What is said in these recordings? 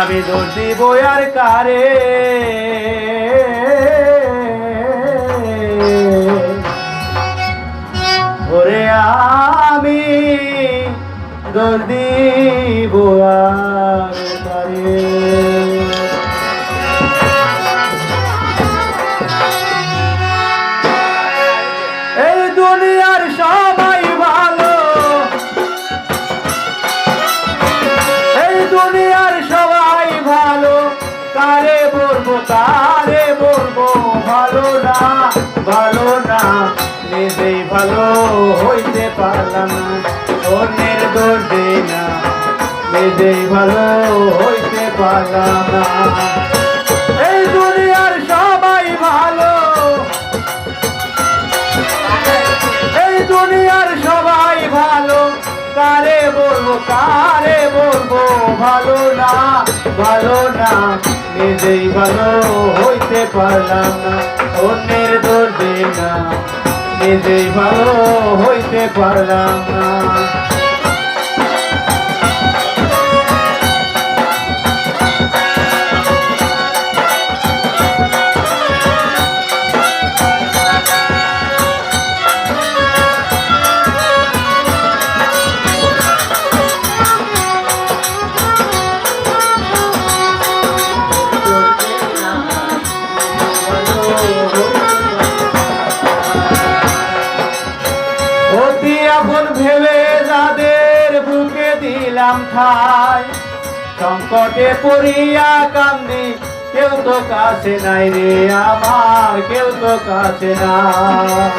আমি দোষ দিব আর কারে? ওরে আমি দোষ দিব আর কারে? এই দুনিয়ার সবাই ভালো, এই দুনিয়ার সবাই ভালো, কারে বলবো কারে বলবো? ভালো না ভালো না, নিজেই ভালো হইতে পারলাম না। অন্যের দোষ দেই না, নিজেই ভালো হইতে পারলাম না। এই দুনিয়ার সবাই ভালো, এই দুনিয়ার সবাই ভালো, কারে বলবো কারে বলবো? ভালো না ভালো না, নিজেই ভালো হইতে পারলাম না। অন্যের দোষ দেই না, নিজেই ভালো হইতে পারলাম না। অতি আপন ভেবে যাদের বুকে দিলাম ঠাই, সংকটে পড়িয়া কান্দি, কেউ তো কাছে নাই রে আমার, কেউ তো কাছে নাই।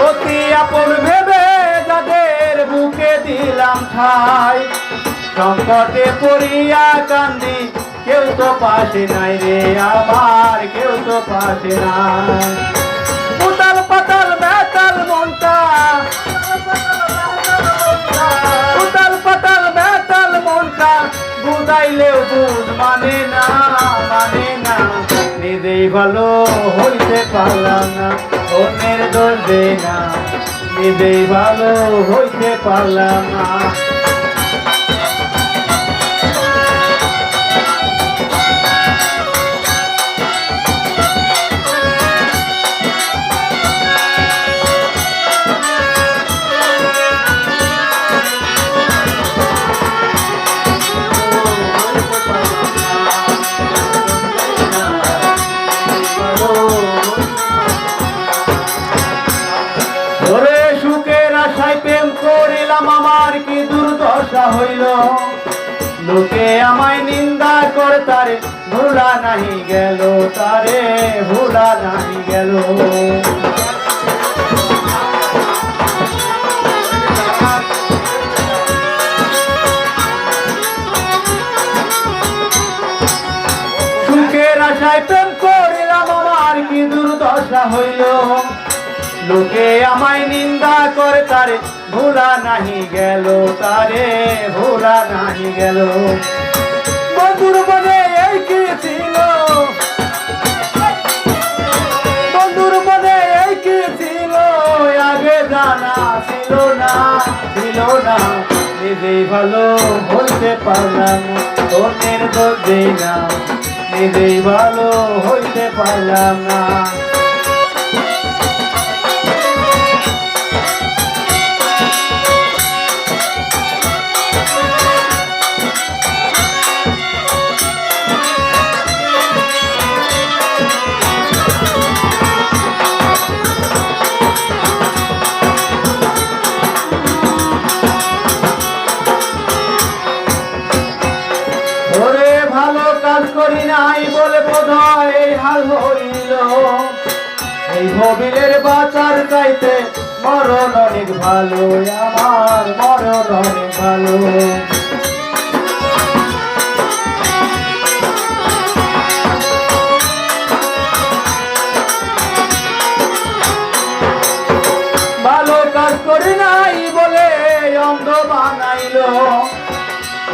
অতি আপন ভেবে যাদের বুকে দিলাম ঠাই, সংকটে পড়িয়া কান্দি, কেউ তো পাশে নাই রে আমার, কেউ তো পাশে নাই। উতাল পাতাল বেতাল মনটা, উতাল পাতাল বেতাল মনটা, বুঝাইলেও বুঝ মানে না মানে না। নিজেই ভালো হইতে পারলাম না, অন্যের দোষ দেই না, নিজেই ভালো হইতে পারলাম না। প্রেম করিলাম আমার কি দুর্দশা হইল, লোকে আমায় নিন্দা করে তারে ভুলা নাহি গেল, তারে ভুলা নাহি গেল। সুখের আশায় প্রেম করিলাম আমার কি দুর্দশা হইল, লোকে আমায় নিন্দা করে তারে ভোলা নাহি গেল, তারে ভোলা নাহি গেল। বন্ধুর মনে এই কি ছিল, বন্ধুর মনে এই কি ছিল, আগে জানা ছিল না ছিল না। নিজেই ভালো হইতে পারলাম, অন্যের দোষ দেই না, নিজেই ভালো হইতে পারলাম না। করি নাই বলে বোধহয় এই হাল হইল, এই ভবিলের বাঁচার চাইতে মরণ অনেক ভালো, আমার মরণ অনেক ভালো। ভালো কাজ করি নাই বলে অন্ধ বানাইল,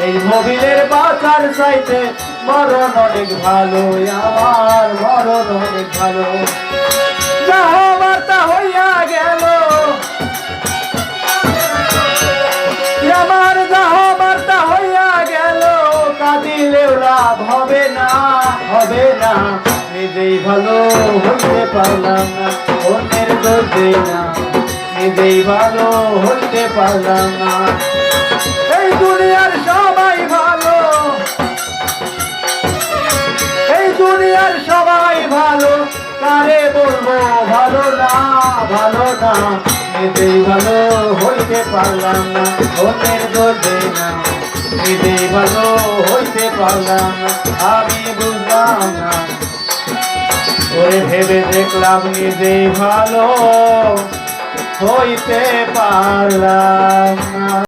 এই ভবিলের বাঁচার চাইতে মরণ অনেক ভালো, আমার মরণ অনেক ভালো। যা হবার তা হইয়া গেল, আমার যা হবার তা হইয়া গেল, কাঁদিলেও লাভ হবে না, হবে না। নিজেই ভালো হইতে পারলাম না, অন্যের দোষ দেই না, নিজেই ভালো হইতে পারলাম না। এই দুনিয়ার সবাই ভালো, এই দুনিয়ার সবাই ভালো, কারে বলবো ভালো না, ভালো না। নিজেই ভালো হইতে পারলাম না, অন্যের দোষ দেই না, নিজেই ভালো হইতে পারলাম না। আমি বুঝলাম না, ওরে ভেবে দেখলাম নিজেই ভালো হইতে পারলাম না।